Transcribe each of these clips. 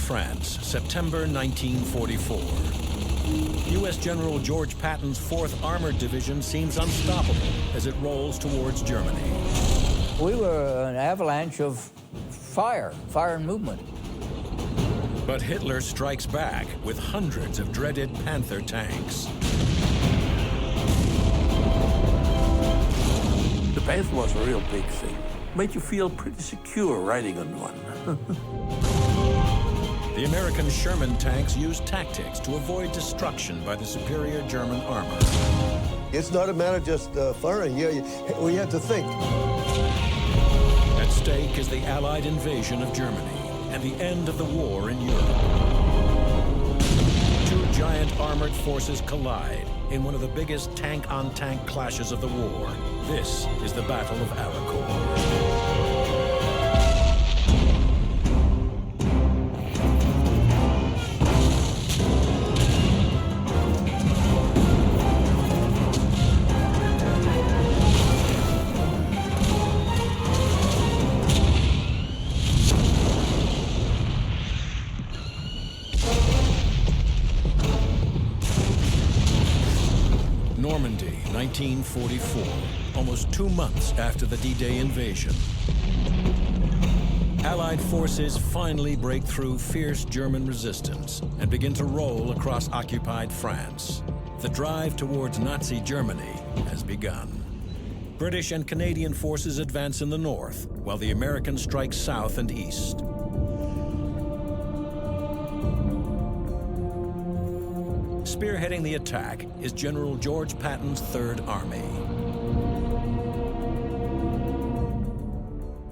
France, September 1944. U.S. General George Patton's 4th Armored Division seems unstoppable as it rolls towards Germany. We were an avalanche of fire and movement. But Hitler strikes back with hundreds of dreaded Panzer tanks. The Panzer was a real big thing. Made you feel pretty secure riding on one. The American Sherman tanks used tactics to avoid destruction by the superior German armor. It's not a matter of just firing. We had to think. At stake is the Allied invasion of Germany and the end of the war in Europe. Two giant armored forces collide in one of the biggest tank-on-tank clashes of the war. This is the Battle of Arracourt. Normandy, 1944, almost 2 months after the D-Day invasion. Allied forces finally break through fierce German resistance and begin to roll across occupied France. The drive towards Nazi Germany has begun. British and Canadian forces advance in the north, while the Americans strike south and east. Spearheading the attack is General George Patton's 3rd Army.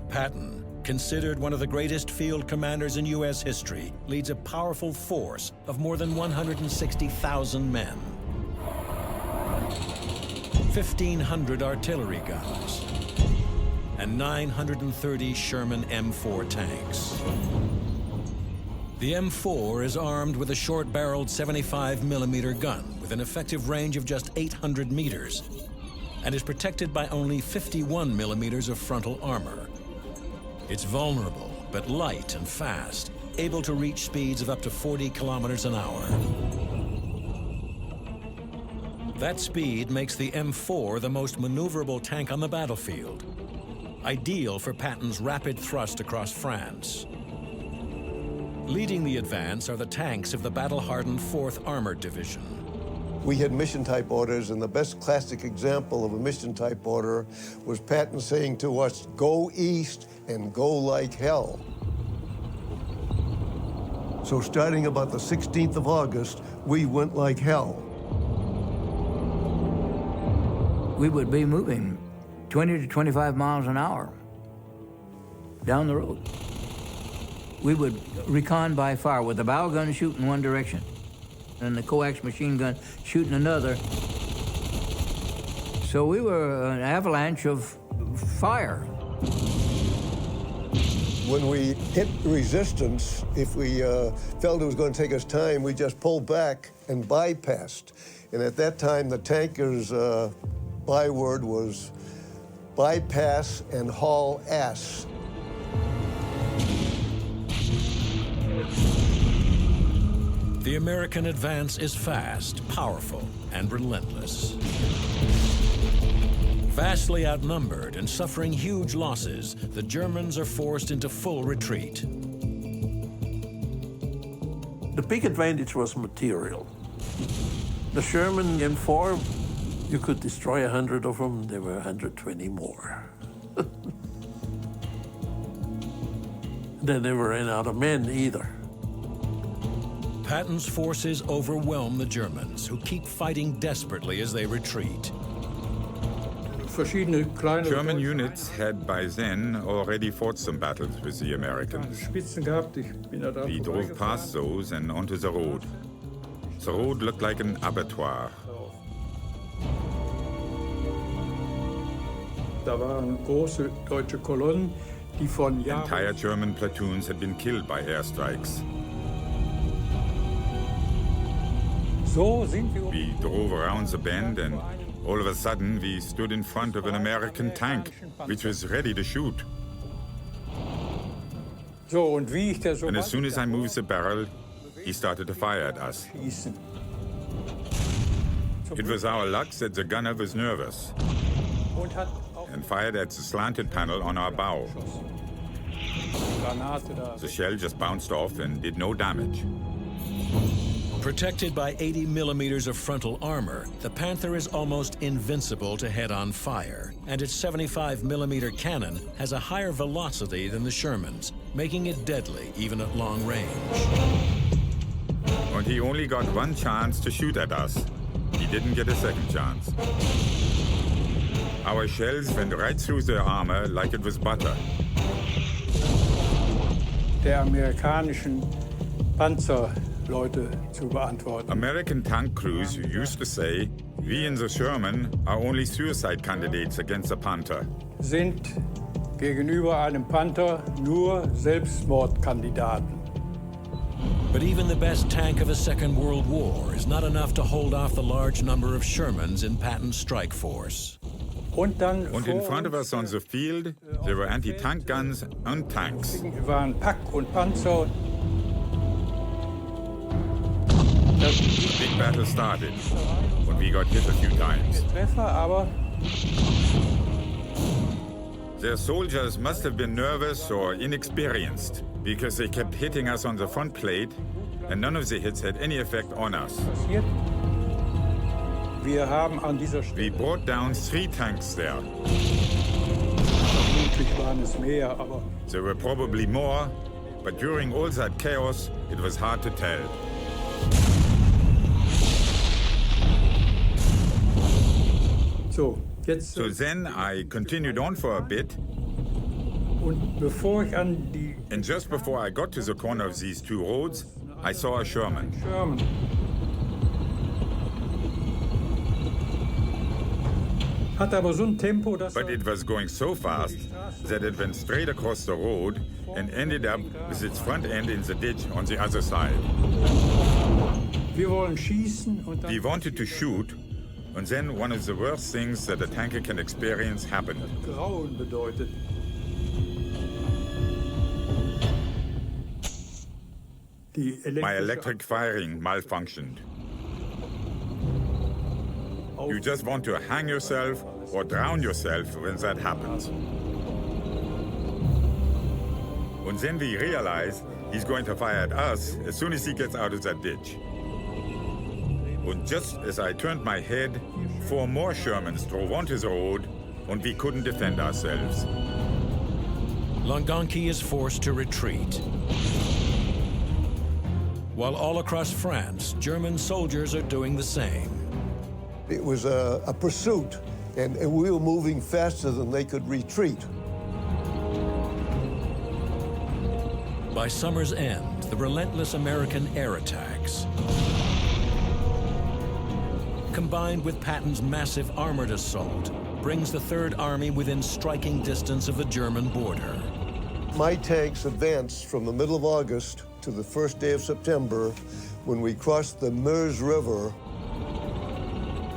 Patton, considered one of the greatest field commanders in U.S. history, leads a powerful force of more than 160,000 men. 1,500 artillery guns and 930 Sherman M4 tanks. The M4 is armed with a short-barreled 75mm gun with an effective range of just 800 meters and is protected by only 51mm of frontal armor. It's vulnerable, but light and fast, able to reach speeds of up to 40 kilometers an hour. That speed makes the M4 the most maneuverable tank on the battlefield, ideal for Patton's rapid thrust across France. Leading the advance are the tanks of the battle-hardened 4th Armored Division. We had mission-type orders, and the best classic example of a mission-type order was Patton saying to us, "Go east and go like hell." So starting about the 16th of August, we went like hell. We would be moving 20 to 25 miles an hour down the road. We would recon by fire with the bow gun shooting one direction and the coax machine gun shooting another. So we were an avalanche of fire. When we hit resistance, if we felt it was going to take us time, we just pulled back and bypassed. And at that time, the tankers' byword was bypass and haul ass. The American advance is fast, powerful, and relentless. Vastly outnumbered and suffering huge losses, the Germans are forced into full retreat. The big advantage was material. The Sherman M4, you could destroy 100 of them, there were 120 more. They never ran out of men either. Patton's forces overwhelm the Germans, who keep fighting desperately as they retreat. German units had by then already fought some battles with the Americans. We drove past those and onto the road. The road looked like an abattoir. Entire German platoons had been killed by airstrikes. We drove around the bend, and all of a sudden we stood in front of an American tank, which was ready to shoot. And as soon as I moved the barrel, he started to fire at us. It was our luck that the gunner was nervous and fired at the slanted panel on our bow. The shell just bounced off and did no damage. Protected by 80 millimeters of frontal armor, the Panther is almost invincible to head-on fire, and its 75 millimeter cannon has a higher velocity than the Sherman's, making it deadly even at long range. And he only got one chance to shoot at us. He didn't get a second chance. Our shells went right through their armor like it was butter. Der amerikanischen Panzerleute zu beantworten. American tank crews used to say, we in the Sherman are only suicide candidates against the Panther. Sind gegenüber einem Panther nur Selbstmordkandidaten. But even the best tank of the Second World War is not enough to hold off the large number of Shermans in Patton's strike force. Und in front of us on the field, there were anti-tank guns and tanks. waren Pack und Panzer. The big battle started, when we got hit a few times. Treffer, aber Their soldiers must have been nervous or inexperienced, because they kept hitting us on the front plate, and none of the hits had any effect on us. passiert. Wir haben an dieser We Stelle, brought down 3 tanks there. vermutlich waren es mehr, aber There were probably more, but during all that chaos, it was hard to tell. so, jetzt So then I continued on for a bit, und bevor ich an die and just before I got to the corner of these 2 roads, I saw a Sherman. Sherman hat aber so ein Tempo, dass But it was going so fast that it went straight across the road and ended up with its front end in the ditch on the other side. wir wollen schießen und dann We wanted to shoot, and then one of the worst things that a tanker can experience happened. Grauen bedeutet. Die My elektrische electric firing malfunctioned. You just want to hang yourself or drown yourself when that happens. And then we realize he's going to fire at us as soon as he gets out of that ditch. And just as I turned my head, 4 more Shermans drove onto the road, and we couldn't defend ourselves. Longonki is forced to retreat. While all across France, German soldiers are doing the same. It was a pursuit, and we were moving faster than they could retreat. By summer's end, the relentless American air attacks, combined with Patton's massive armored assault, brings the Third Army within striking distance of the German border. My tanks advanced from the middle of August to the first day of September when we crossed the Meuse River.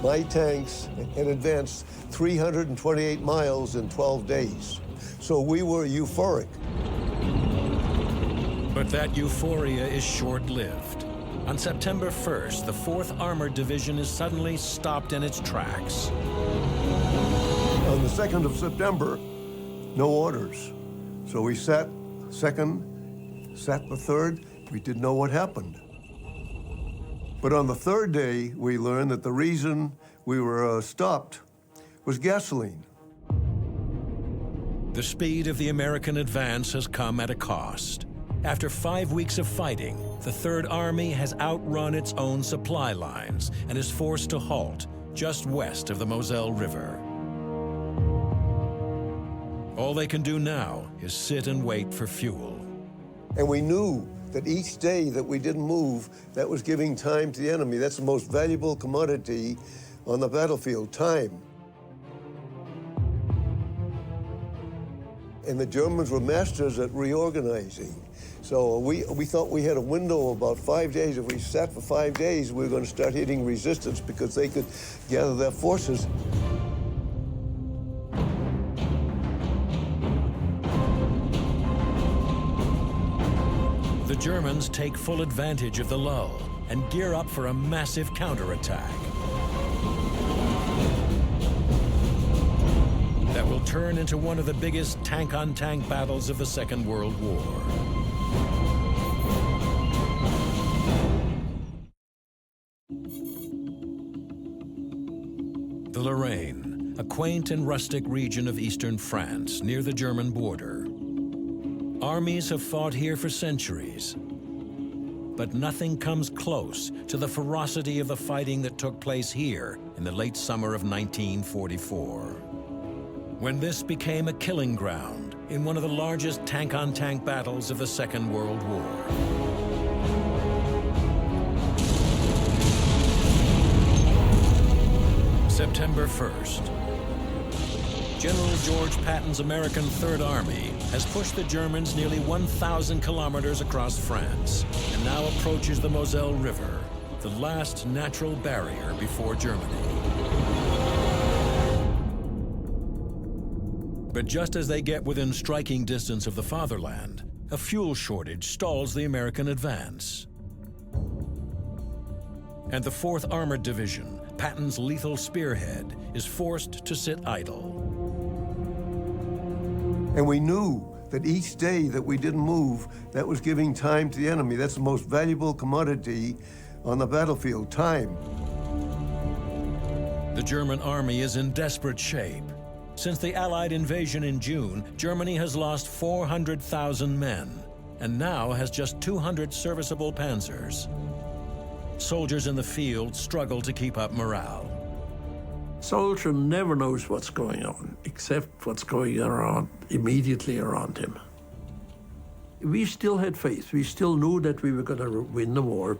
My tanks had advanced 328 miles in 12 days. So we were euphoric. But that euphoria is short-lived. On September 1st, the 4th Armored Division is suddenly stopped in its tracks. On the 2nd of September, no orders. So we sat 2nd, sat the 3rd, we didn't know what happened. But on the 3rd day, we learned that the reason we were stopped was gasoline. The speed of the American advance has come at a cost. After 5 weeks of fighting, the Third Army has outrun its own supply lines and is forced to halt just west of the Moselle River. All they can do now is sit and wait for fuel. And we knew that each day that we didn't move, that was giving time to the enemy. That's the most valuable commodity on the battlefield, time. And the Germans were masters at reorganizing. So we thought we had a window of about 5 days. If we sat for 5 days, we were going to start hitting resistance because they could gather their forces. Germans take full advantage of the lull and gear up for a massive counterattack that will turn into one of the biggest tank-on-tank battles of the Second World War. The Lorraine, a quaint and rustic region of eastern France near the German border. Armies have fought here for centuries, but nothing comes close to the ferocity of the fighting that took place here in the late summer of 1944, when this became a killing ground in one of the largest tank-on-tank battles of the Second World War. September 1st. General George Patton's American Third Army has pushed the Germans nearly 1,000 kilometers across France and now approaches the Moselle River, the last natural barrier before Germany. But just as they get within striking distance of the fatherland, a fuel shortage stalls the American advance. And the 4th Armored Division, Patton's lethal spearhead, is forced to sit idle. And we knew that each day that we didn't move, that was giving time to the enemy. That's the most valuable commodity on the battlefield, time. The German army is in desperate shape. Since the Allied invasion in June, Germany has lost 400,000 men and now has just 200 serviceable panzers. Soldiers in the field struggle to keep up morale. Soldier never knows what's going on, except what's going around, immediately around him. We still had faith. We still knew that we were going to win the war.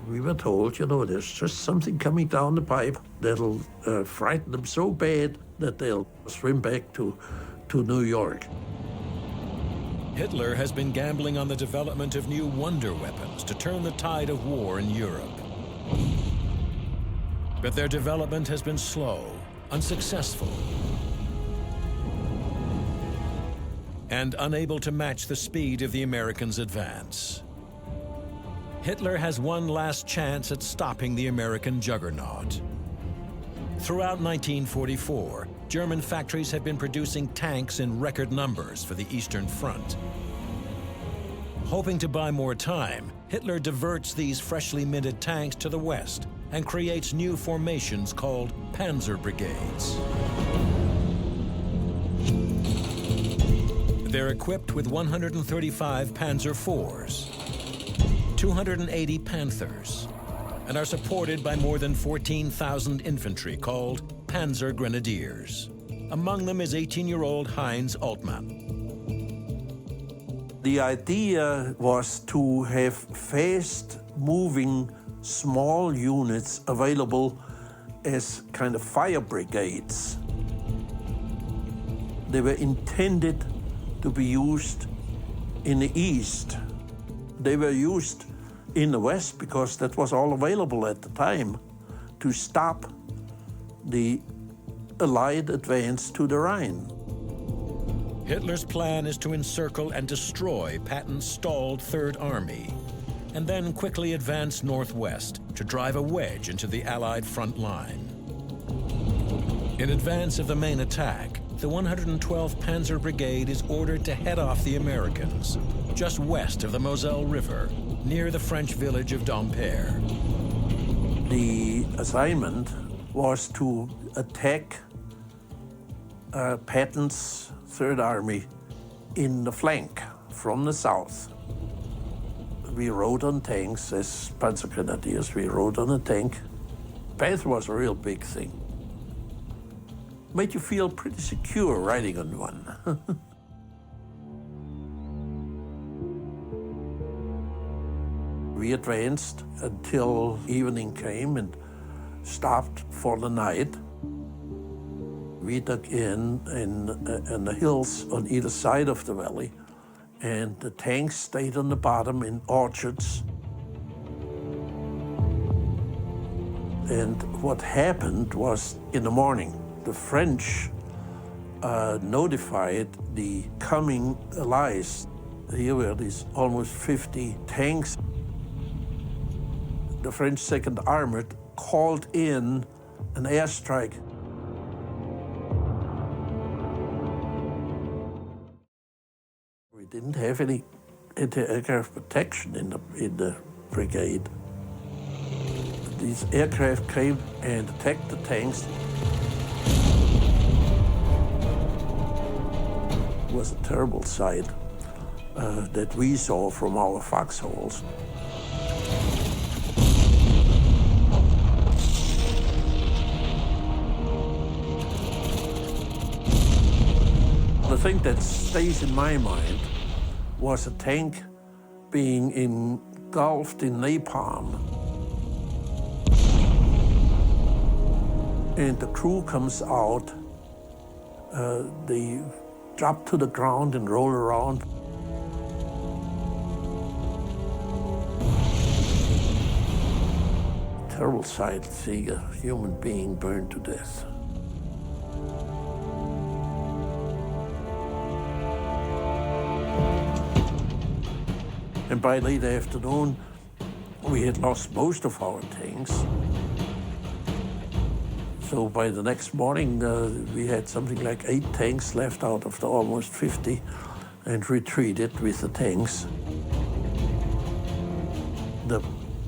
We were told, you know, there's just something coming down the pipe that'll frighten them so bad that they'll swim back to New York. Hitler has been gambling on the development of new wonder weapons to turn the tide of war in Europe. But their development has been slow, unsuccessful, and unable to match the speed of the Americans' advance. Hitler has one last chance at stopping the American juggernaut. Throughout 1944, German factories have been producing tanks in record numbers for the Eastern Front. Hoping to buy more time, Hitler diverts these freshly minted tanks to the west and creates new formations called Panzer brigades. They're equipped with 135 Panzer IVs, 280 Panthers, and are supported by more than 14,000 infantry called Panzer Grenadiers. Among them is 18-year-old Heinz Altmann. The idea was to have fast-moving small units available as kind of fire brigades. They were intended to be used in the east. They were used in the west because that was all available at the time to stop the Allied advance to the Rhine. Hitler's plan is to encircle and destroy Patton's stalled Third Army, and then quickly advance northwest to drive a wedge into the Allied front line. In advance of the main attack, the 112th Panzer Brigade is ordered to head off the Americans, just west of the Moselle River, near the French village of Dompierre. The assignment was to attack Patton's Third Army in the flank from the south. We rode on tanks as Panzer Grenadiers. We rode on a tank. Panther was a real big thing. Made you feel pretty secure riding on one. We advanced until evening came and stopped for the night. We dug in the hills on either side of the valley, and the tanks stayed on the bottom in orchards. And what happened was, in the morning, the French notified the coming Allies Here were these almost 50 tanks. The French 2nd Armored called in an airstrike. We didn't have any anti-aircraft protection in the brigade. These aircraft came and attacked the tanks. It was a terrible sight that we saw from our foxholes. The thing that stays in my mind was a tank being engulfed in napalm. And the crew comes out, they drop to the ground and roll around. Terrible sight, seeing a human being burned to death. And by late afternoon, we had lost most of our tanks. So by the next morning, we had something like 8 tanks left out of the almost 50 and retreated with the tanks. The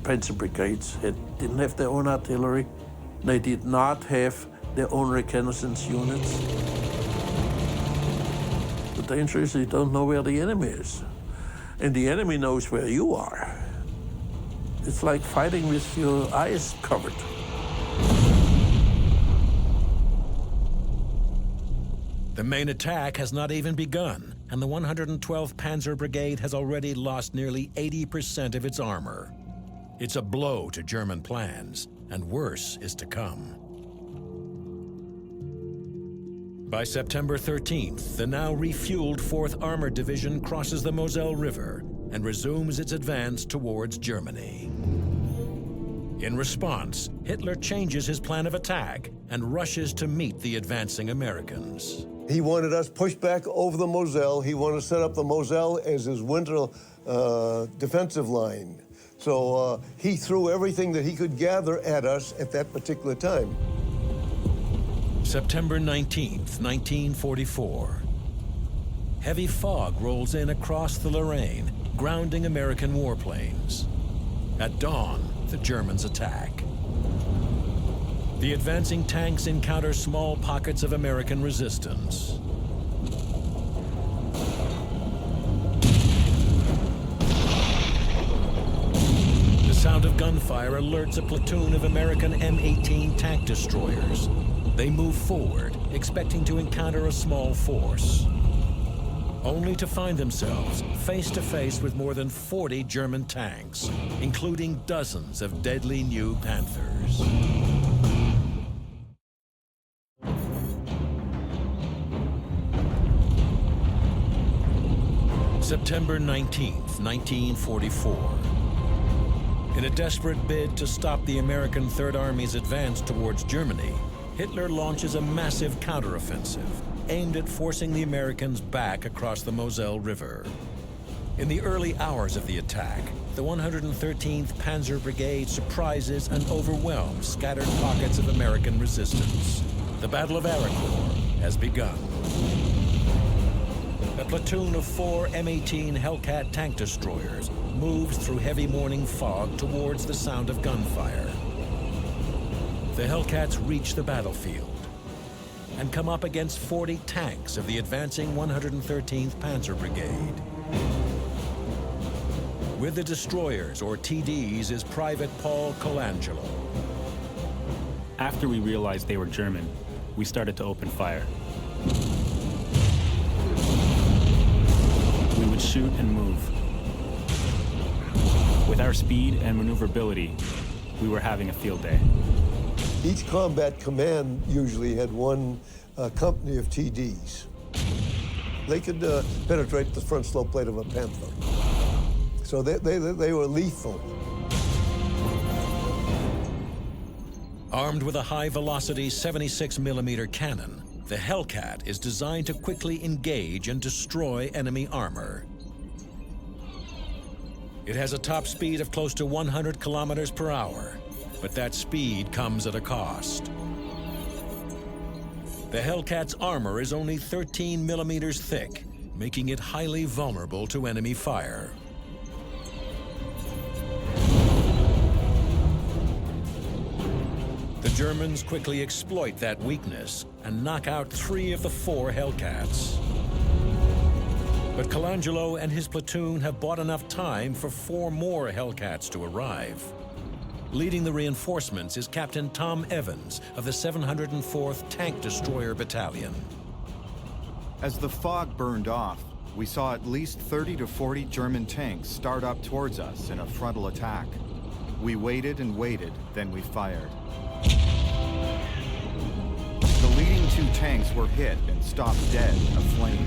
Panzer brigades didn't have their own artillery. They did not have their own reconnaissance units. The danger is you don't know where the enemy is. And the enemy knows where you are. It's like fighting with your eyes covered. The main attack has not even begun, and the 112th Panzer Brigade has already lost nearly 80% of its armor. It's a blow to German plans, and worse is to come. By September 13th, the now refueled 4th Armored Division crosses the Moselle River and resumes its advance towards Germany. In response, Hitler changes his plan of attack and rushes to meet the advancing Americans. He wanted us pushed back over the Moselle. He wanted to set up the Moselle as his winter defensive line. So he threw everything that he could gather at us at that particular time. September 19th, 1944. Heavy fog rolls in across the Lorraine, grounding American warplanes. At dawn, the Germans attack. The advancing tanks encounter small pockets of American resistance. The sound of gunfire alerts a platoon of American M18 tank destroyers. They move forward, expecting to encounter a small force, only to find themselves face to face with more than 40 German tanks, including dozens of deadly new Panthers. September 19th, 1944. In a desperate bid to stop the American Third Army's advance towards Germany, Hitler launches a massive counteroffensive aimed at forcing the Americans back across the Moselle River. In the early hours of the attack, the 113th Panzer Brigade surprises and overwhelms scattered pockets of American resistance. The Battle of Arracourt has begun. A platoon of 4 M18 Hellcat tank destroyers moves through heavy morning fog towards the sound of gunfire. The Hellcats reach the battlefield and come up against 40 tanks of the advancing 113th Panzer Brigade. With the destroyers, or TDs, is Private Paul Colangelo. After we realized they were German, we started to open fire. We would shoot and move. With our speed and maneuverability, we were having a field day. Each combat command usually had one company of TDs. They could penetrate the front slope plate of a Panther. So they were lethal. Armed with a high-velocity 76mm cannon, the Hellcat is designed to quickly engage and destroy enemy armor. It has a top speed of close to 100 kilometers per hour, but that speed comes at a cost. The Hellcat's armor is only 13 millimeters thick, making it highly vulnerable to enemy fire. The Germans quickly exploit that weakness and knock out 3 of the 4 Hellcats. But Colangelo and his platoon have bought enough time for 4 more Hellcats to arrive. Leading the reinforcements is Captain Tom Evans of the 704th Tank Destroyer Battalion. As the fog burned off, we saw at least 30 to 40 German tanks start up towards us in a frontal attack. We waited and waited, then we fired. The leading 2 tanks were hit and stopped dead, aflame.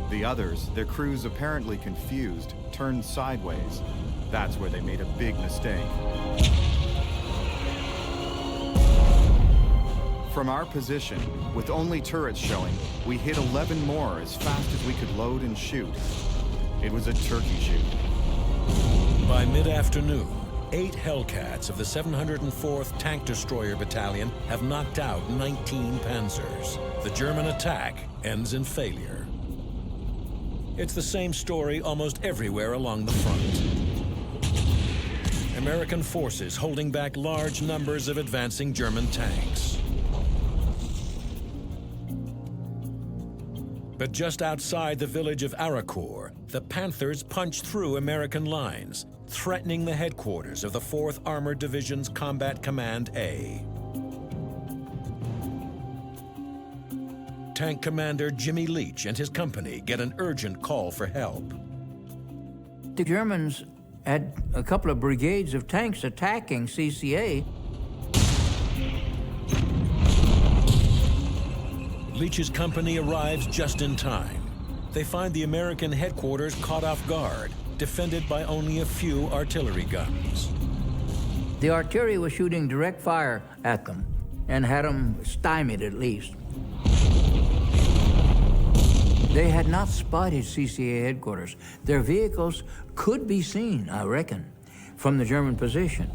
The others, their crews apparently confused, turned sideways. That's where they made a big mistake. From our position, with only turrets showing, we hit 11 more as fast as we could load and shoot. It was a turkey shoot. By mid-afternoon, 8 Hellcats of the 704th Tank Destroyer Battalion have knocked out 19 Panzers. The German attack ends in failure. It's the same story almost everywhere along the front. American forces holding back large numbers of advancing German tanks. But just outside the village of Arracourt, the Panthers punch through American lines, threatening the headquarters of the 4th Armored Division's Combat Command A. Tank Commander Jimmy Leach and his company get an urgent call for help. The Germans had a couple of brigades of tanks attacking CCA. Leach's company arrives just in time. They find the American headquarters caught off guard, defended by only a few artillery guns. The artillery was shooting direct fire at them and had them stymied at least. They had not spotted CCA headquarters. Their vehicles could be seen, I reckon, from the German position.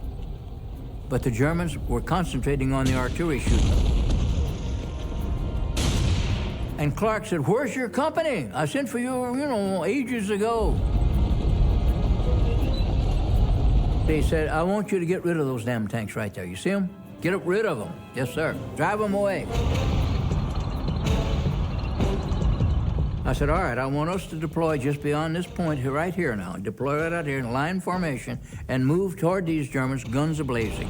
But the Germans were concentrating on the artillery shooting. And Clark said, "Where's your company? I sent for you, ages ago." They said, "I want you to get rid of those damn tanks right there. You see them? Get rid of them." "Yes, sir." "Drive them away." I said, "All right, I want us to deploy just beyond this point here, right here now. Deploy right out here in line formation and move toward these Germans, guns a-blazing."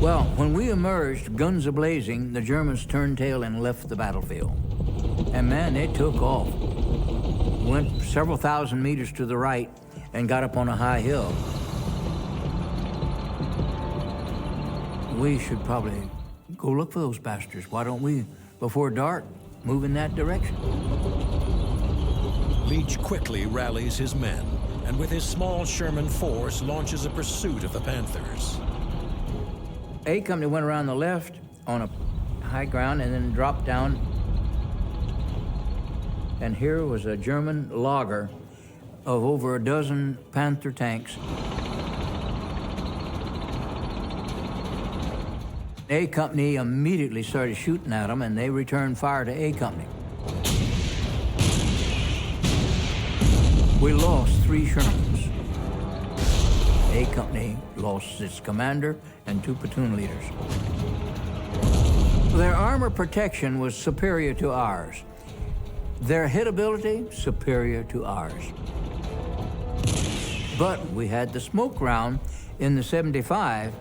Well, when we emerged, guns a-blazing, the Germans turned tail and left the battlefield. And man, they took off. Went several thousand meters to the right and got up on a high hill. We should probably go look for those bastards. Why don't we, before dark, move in that direction? Leach quickly rallies his men, and with his small Sherman force, launches a pursuit of the Panthers. A Company went around the left on a high ground and then dropped down. And here was a German logger of over a dozen Panther tanks. A Company immediately started shooting at them, and they returned fire to A Company. We lost 3 Shermans. A Company lost its commander and 2 platoon leaders. Their armor protection was superior to ours. Their hitability, superior to ours. But we had the smoke round in the 75.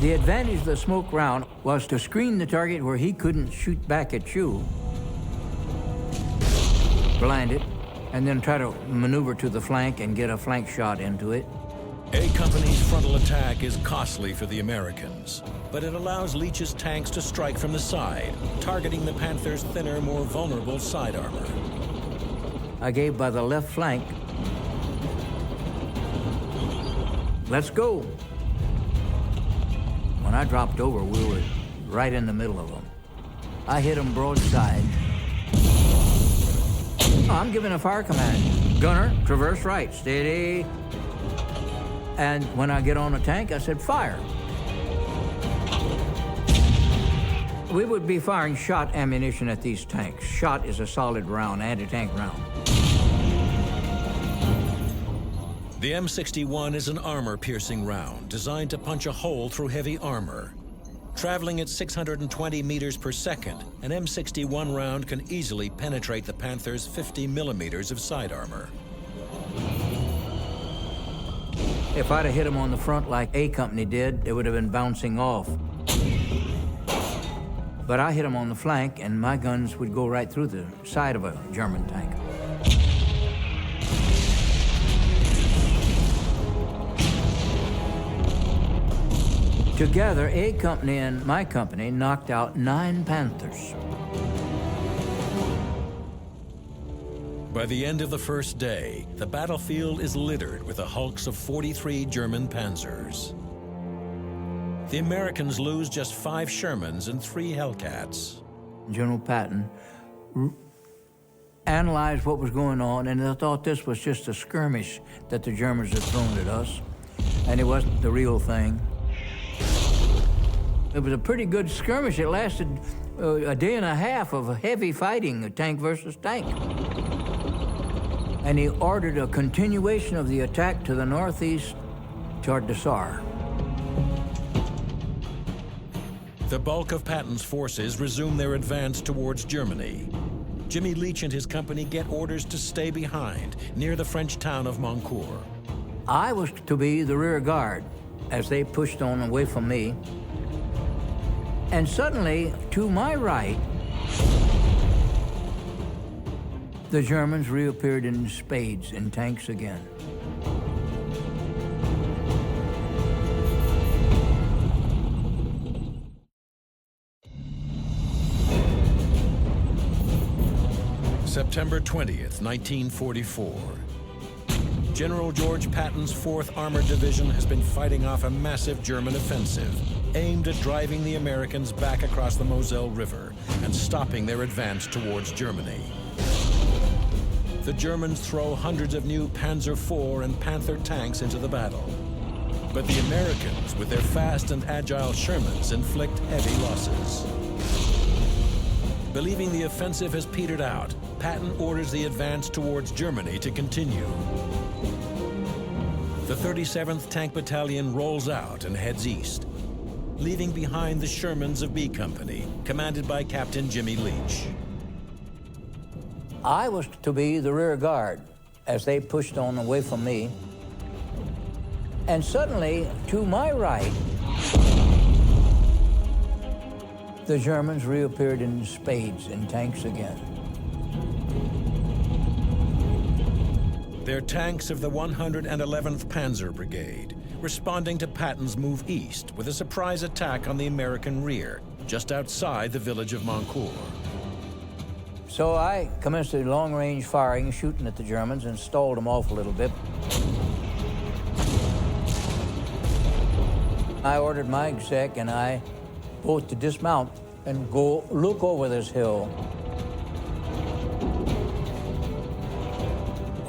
The advantage of the smoke round was to screen the target where he couldn't shoot back at you, blind it, and then try to maneuver to the flank and get a flank shot into it. A Company's frontal attack is costly for the Americans, but it allows Leach's tanks to strike from the side, targeting the Panthers' thinner, more vulnerable side armor. I gave by the left flank. Let's go. When I dropped over, we were right in the middle of them. I hit him broadside. I'm giving a fire command. Gunner, traverse right, steady. And when I get on the tank, I said, fire. We would be firing shot ammunition at these tanks. Shot is a solid round, anti-tank round. The M61 is an armor-piercing round designed to punch a hole through heavy armor. Traveling at 620 meters per second, an M61 round can easily penetrate the Panther's 50 millimeters of side armor. If I'd have hit him on the front like A Company did, it would have been bouncing off. But I hit him on the flank, and my guns would go right through the side of a German tank. Together, A Company and my company knocked out 9 Panthers. By the end of the first day, the battlefield is littered with the hulks of 43 German Panzers. The Americans lose just 5 Shermans and 3 Hellcats. General Patton analyzed what was going on, and they thought this was just a skirmish that the Germans had thrown at us, and it wasn't the real thing. It was a pretty good skirmish. It lasted a day and a half of heavy fighting, tank versus tank. And he ordered a continuation of the attack to the northeast toward the Saar. The bulk of Patton's forces resume their advance towards Germany. Jimmy Leach and his company get orders to stay behind, near the French town of Moncourt. I was to be the rear guard as they pushed on away from me. And suddenly, to my right, the Germans reappeared in spades in tanks again. September 20th, 1944. General George Patton's 4th Armored Division has been fighting off a massive German offensive aimed at driving the Americans back across the Moselle River and stopping their advance towards Germany. The Germans throw hundreds of new Panzer IV and Panther tanks into the battle. But the Americans, with their fast and agile Shermans, inflict heavy losses. Believing the offensive has petered out, Patton orders the advance towards Germany to continue. The 37th Tank Battalion rolls out and heads east, leaving behind the Shermans of B Company, commanded by Captain Jimmy Leach. I was to be the rear guard as they pushed on away from me. And suddenly, to my right, the Germans reappeared in spades in tanks again. They're tanks of the 111th Panzer Brigade, responding to Patton's move east with a surprise attack on the American rear, just outside the village of Moncourt. So I commenced a long-range firing, shooting at the Germans, and stalled them off a little bit. I ordered my exec and I both to dismount and go look over this hill.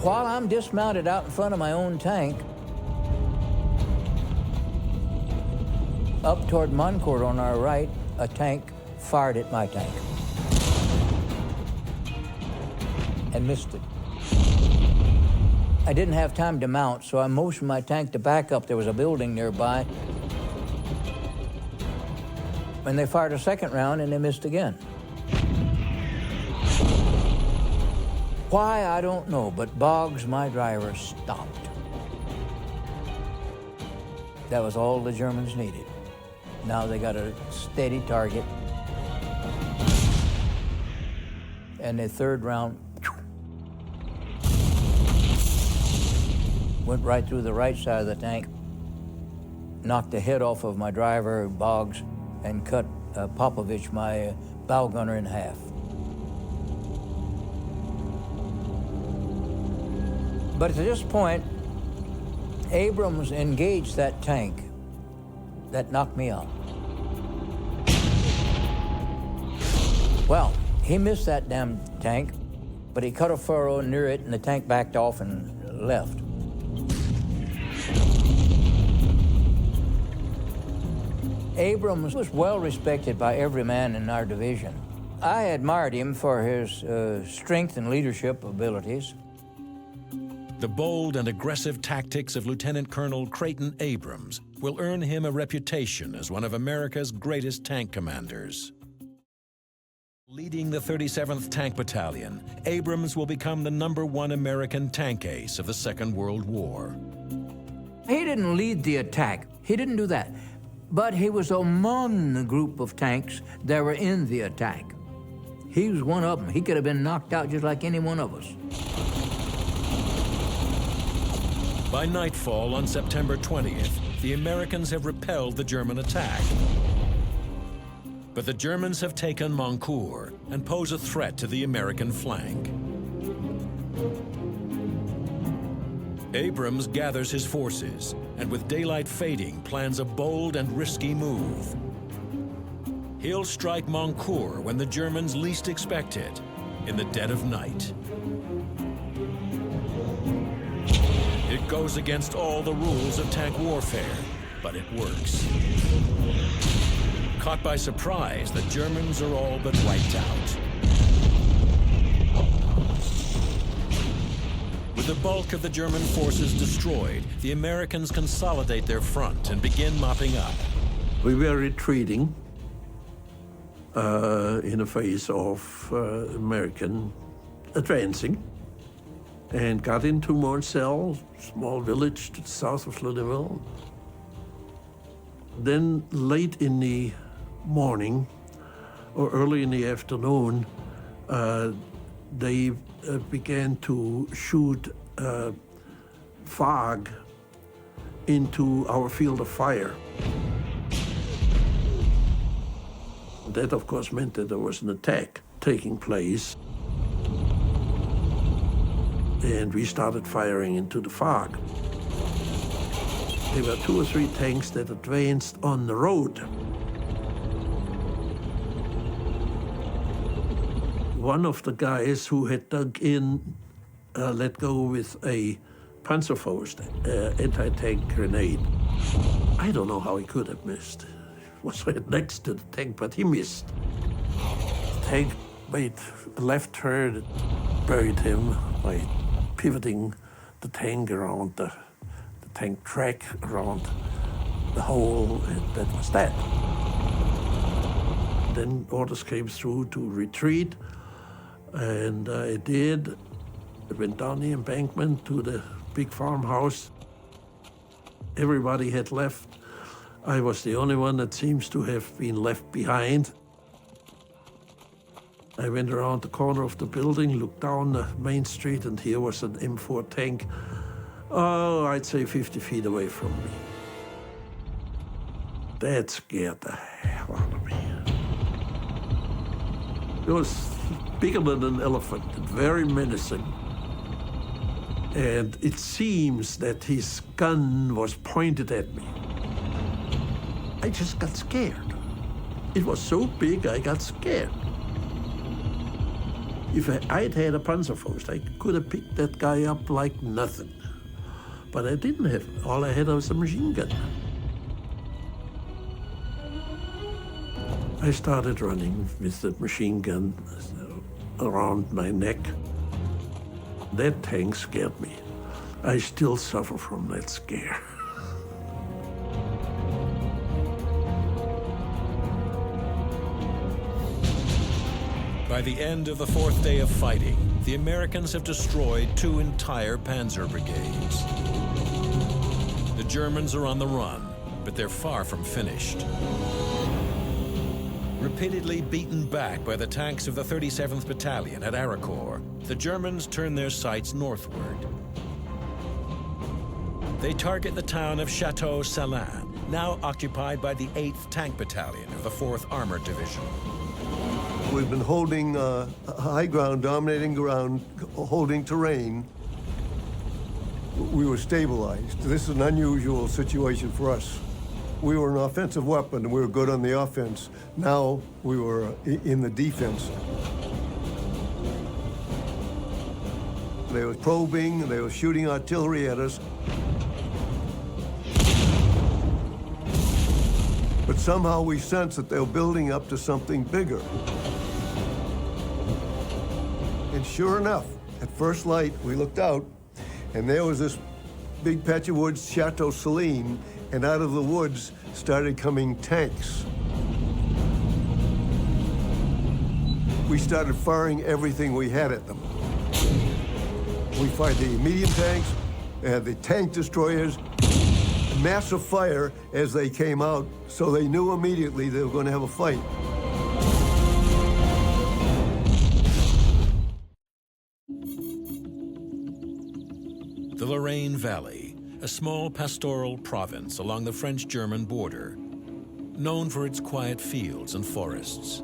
While I'm dismounted out in front of my own tank, up toward Moncourt on our right, a tank fired at my tank and missed it. I didn't have time to mount, so I motioned my tank to back up. There was a building nearby. And they fired a second round and they missed again. Why, I don't know, but Boggs, my driver, stopped. That was all the Germans needed. Now they got a steady target. And the third round went right through the right side of the tank, knocked the head off of my driver, Boggs, and cut Popovich, my bow gunner, in half. But at this point, Abrams engaged that tank that knocked me out. Well, he missed that damn tank, but he cut a furrow near it and the tank backed off and left. Abrams was well respected by every man in our division. I admired him for his strength and leadership abilities. The bold and aggressive tactics of Lieutenant Colonel Creighton Abrams will earn him a reputation as one of America's greatest tank commanders. Leading the 37th Tank Battalion, Abrams will become the #1 American tank ace of the Second World War. He didn't lead the attack. He didn't do that. But he was among the group of tanks that were in the attack. He was one of them. He could have been knocked out just like any one of us. By nightfall on September 20th, the Americans have repelled the German attack. But the Germans have taken Mancourt and pose a threat to the American flank. Abrams gathers his forces and with daylight fading plans a bold and risky move. He'll strike Mancourt when the Germans least expect it, in the dead of night. It goes against all the rules of tank warfare, but it works. Caught by surprise, the Germans are all but wiped out. With the bulk of the German forces destroyed, the Americans consolidate their front and begin mopping up. We were retreating in the face of American advancing, and got into Morcel, small village to the south of Louisville. Then late in the morning or early in the afternoon, they began to shoot fog into our field of fire. That, of course, meant that there was an attack taking place. And we started firing into the fog. There were 2 or 3 tanks that advanced on the road. One of the guys who had dug in let go with a Panzerfaust anti-tank grenade. I don't know how he could have missed. It was right next to the tank, but he missed. The tank made a left turn, it buried him by pivoting the tank around the tank track around the hole, and that was that. Then orders came through to retreat, and I did. I went down the embankment to the big farmhouse. Everybody had left. I was the only one that seems to have been left behind. I went around the corner of the building, looked down the main street, and here was an M4 tank, I'd say 50 feet away from me. That scared the hell out of me. It was bigger than an elephant, very menacing. And it seems that his gun was pointed at me. I just got scared. It was so big, I got scared. If I'd had a Panzerfaust, I could have picked that guy up like nothing. But I didn't have it. All I had was a machine gun. I started running with the machine gun around my neck. That tank scared me. I still suffer from that scare. By the end of the 4th day of fighting, the Americans have destroyed 2 entire Panzer brigades. The Germans are on the run, but they're far from finished. Repeatedly beaten back by the tanks of the 37th Battalion at Arracourt, the Germans turn their sights northward. They target the town of Chateau Salins, now occupied by the 8th Tank Battalion of the 4th Armored Division. We've been holding high ground, dominating ground, holding terrain. We were stabilized. This is an unusual situation for us. We were an offensive weapon, and we were good on the offense. Now we were in the defense. They were probing, they were shooting artillery at us. But somehow we sensed that they were building up to something bigger. And sure enough, at first light, we looked out, and there was this big patch of woods, Chateau, Salins, and out of the woods started coming tanks. We started firing everything we had at them. We fired the medium tanks, the tank destroyers, massive fire as they came out, so they knew immediately they were going to have a fight. The Lorraine Valley, a small pastoral province along the French-German border, known for its quiet fields and forests.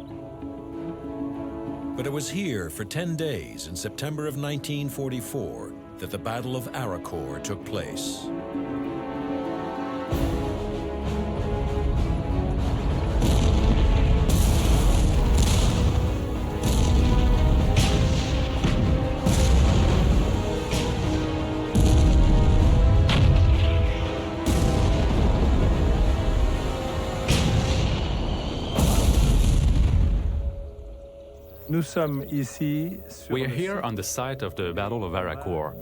But it was here for 10 days in September of 1944 that the Battle of Arracourt took place. We are here on the site of the Battle of Arracourt.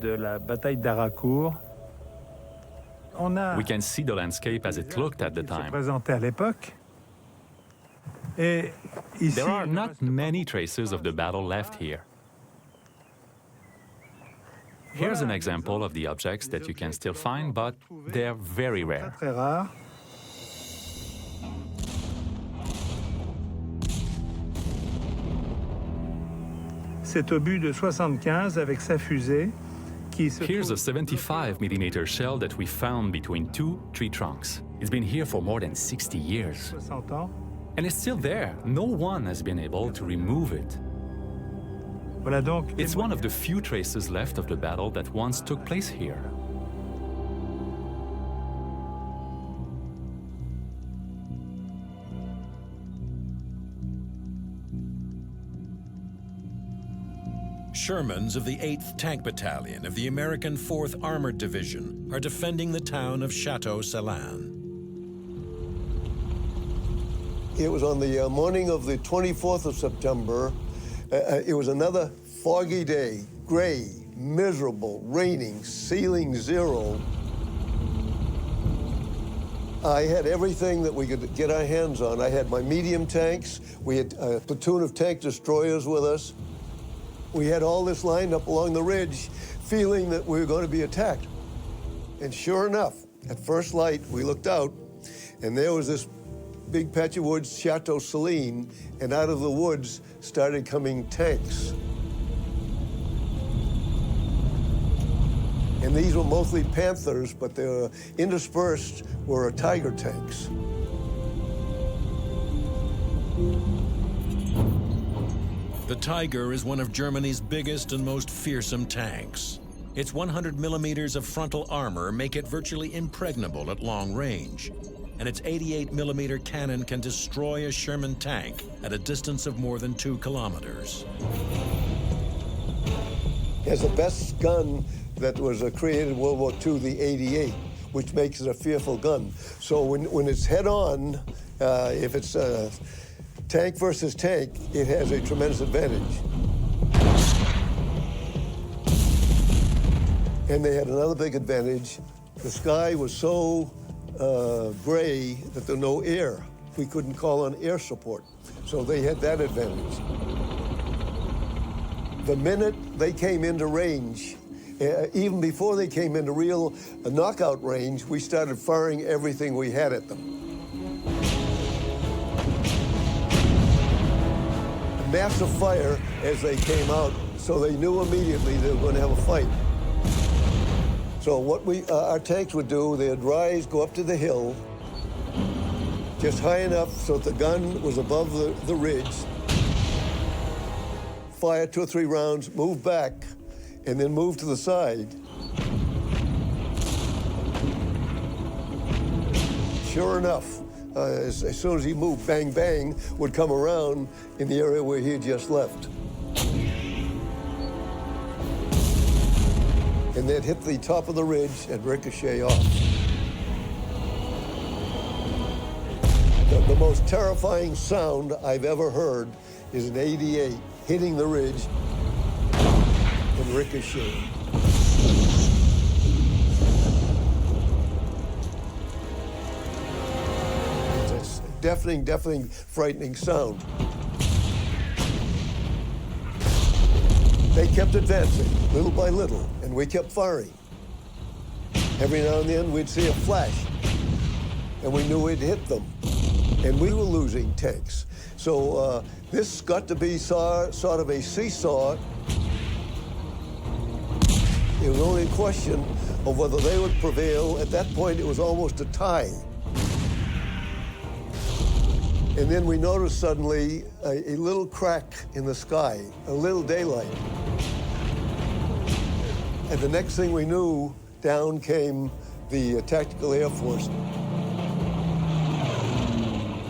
We can see the landscape as it looked at the time. There are not many traces of the battle left here. Here's an example of the objects that you can still find, but they're very rare. Cet obus de 75 avec sa fusée qui se Here's a 75mm shell that we found between two tree trunks. It's been here for more than 60 years. 60 ans. And it's still there. No one has been able to remove it. Voilà donc. It's one of the few traces left of the battle that once took place here. Shermans of the 8th Tank Battalion of the American 4th Armored Division are defending the town of Chateau, Salins. It was on the morning of the 24th of September. It was another foggy day, gray, miserable, raining, ceiling zero. I had everything that we could get our hands on. I had my medium tanks. We had a platoon of tank destroyers with us. We had all this lined up along the ridge, feeling that we were going to be attacked. And sure enough, at first light, we looked out, and there was this big patch of woods, Chateau Salins, and out of the woods started coming tanks. And these were mostly Panthers, but they were interspersed were Tiger tanks. The Tiger is one of Germany's biggest and most fearsome tanks. Its 100 millimeters of frontal armor make it virtually impregnable at long range, and its 88 millimeter cannon can destroy a Sherman tank at a distance of more than 2 kilometers. It has the best gun that was created in World War II, the 88, which makes it a fearful gun. So when it's head-on, if it's tank versus tank, it has a tremendous advantage. And they had another big advantage. The sky was so gray that there was no air. We couldn't call on air support. So they had that advantage. The minute they came into range, even before they came into real knockout range, we started firing everything we had at them. Massive fire as they came out, so they knew immediately they were going to have a fight. So what our tanks would do, they'd rise, go up to the hill, just high enough so that the gun was above the ridge, fire 2 or 3 rounds, move back, and then move to the side. sure enough, as soon as he moved, bang, bang, would come around in the area where he had just left. And they'd hit the top of the ridge and ricochet off. The most terrifying sound I've ever heard is an 88 hitting the ridge and ricocheting. It's a deafening, frightening sound. They kept advancing, little by little, and we kept firing. Every now and then, we'd see a flash, and we knew we'd hit them. And we were losing tanks. So this got to be sort of a seesaw. It was only a question of whether they would prevail. At that point, it was almost a tie. And then we noticed suddenly a little crack in the sky, a little daylight. And the next thing we knew, down came the Tactical Air Force.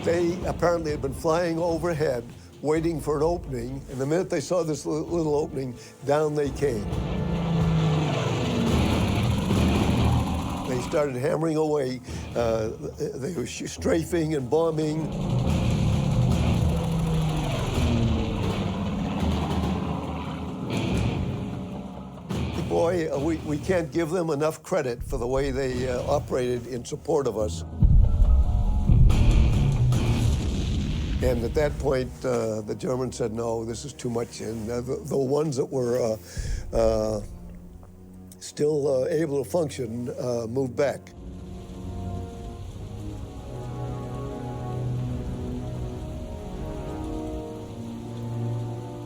They apparently had been flying overhead, waiting for an opening, and the minute they saw this little opening, down they came. They started hammering away. They were strafing and bombing. Boy, we can't give them enough credit for the way they operated in support of us. And at that point, the Germans said, no, this is too much. And the ones that were still able to function moved back.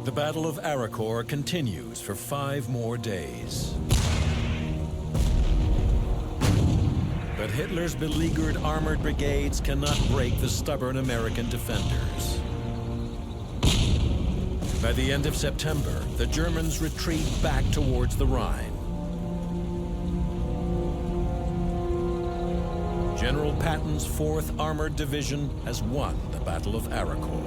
The Battle of Arracourt continues for 5 more days. But Hitler's beleaguered armored brigades cannot break the stubborn American defenders. By the end of September, the Germans retreat back towards the Rhine. General Patton's 4th Armored Division has won the Battle of Arracourt.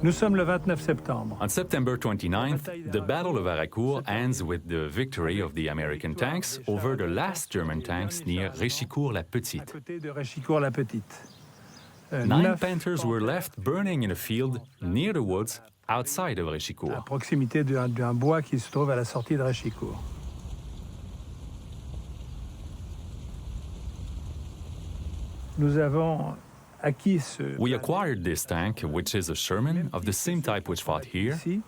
Nous sommes le 29 septembre. On September 29th, the Battle of Arracourt ends with the victory of the American tanks over the last German tanks near Réchicourt-la-Petite. Côté de Réchicourt-la-Petite. 9 Panthers were left burning in a field near the woods outside of À Réchicourt. proximité d'un bois qui se trouve à la sortie de Réchicourt. Nous avons acquis ce... We acquired this tank, which is a Sherman of the same type which fought here, ici,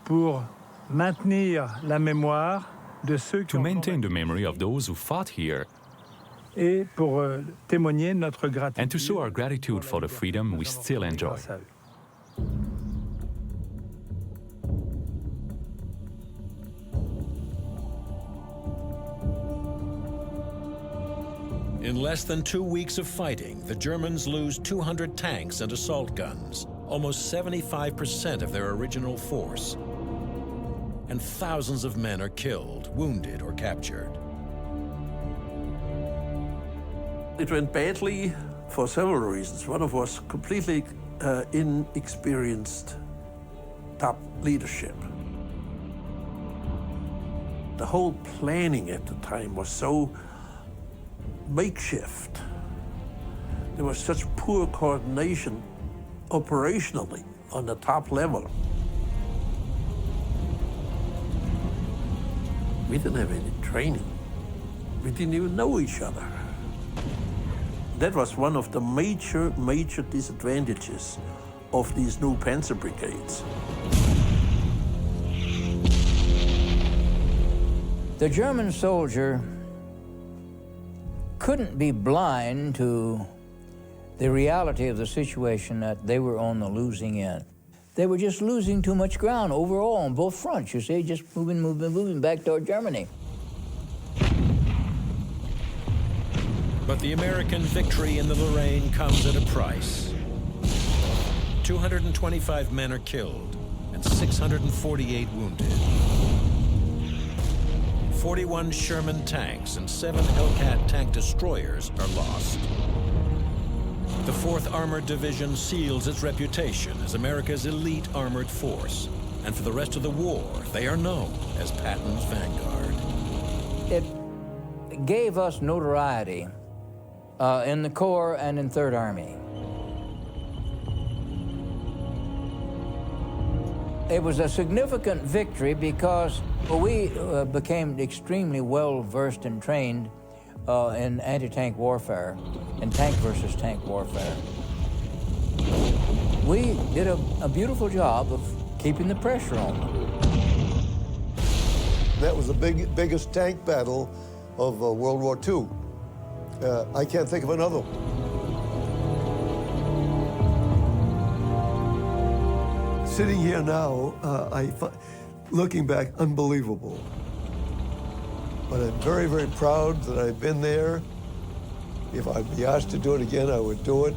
pour maintenir la mémoire de ceux qui to ont maintain the memory of those who fought here et pour témoigner notre gratitude and to show our gratitude for the freedom we still enjoy. grâce à eux. In less than 2 weeks of fighting, the Germans lose 200 tanks and assault guns, almost 75% of their original force. And thousands of men are killed, wounded, or captured. It went badly for several reasons. One of was completely inexperienced top leadership. The whole planning at the time was so makeshift. There was such poor coordination operationally on the top level. We didn't have any training. We didn't even know each other. That was one of the major disadvantages of these new Panzer brigades. The German soldier couldn't be blind to the reality of the situation that they were on the losing end. They were just losing too much ground overall on both fronts, you see, just moving back toward Germany. But the American victory in the Lorraine comes at a price. 225 men are killed and 648 wounded. 41 Sherman tanks and 7 Hellcat tank destroyers are lost. The 4th Armored Division seals its reputation as America's elite armored force, and for the rest of the war, they are known as Patton's Vanguard. It gave us notoriety in the Corps and in Third Army. It was a significant victory because we became extremely well-versed and trained in anti-tank warfare and tank versus tank warfare. We did a beautiful job of keeping the pressure on them. That was the biggest tank battle of World War II. I can't think of another one. Sitting here now, looking back, unbelievable. But I'm very, very proud that I've been there. If I'd be asked to do it again, I would do it.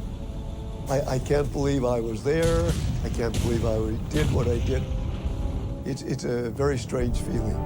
I can't believe I was there. I can't believe I did what I did. It's a very strange feeling.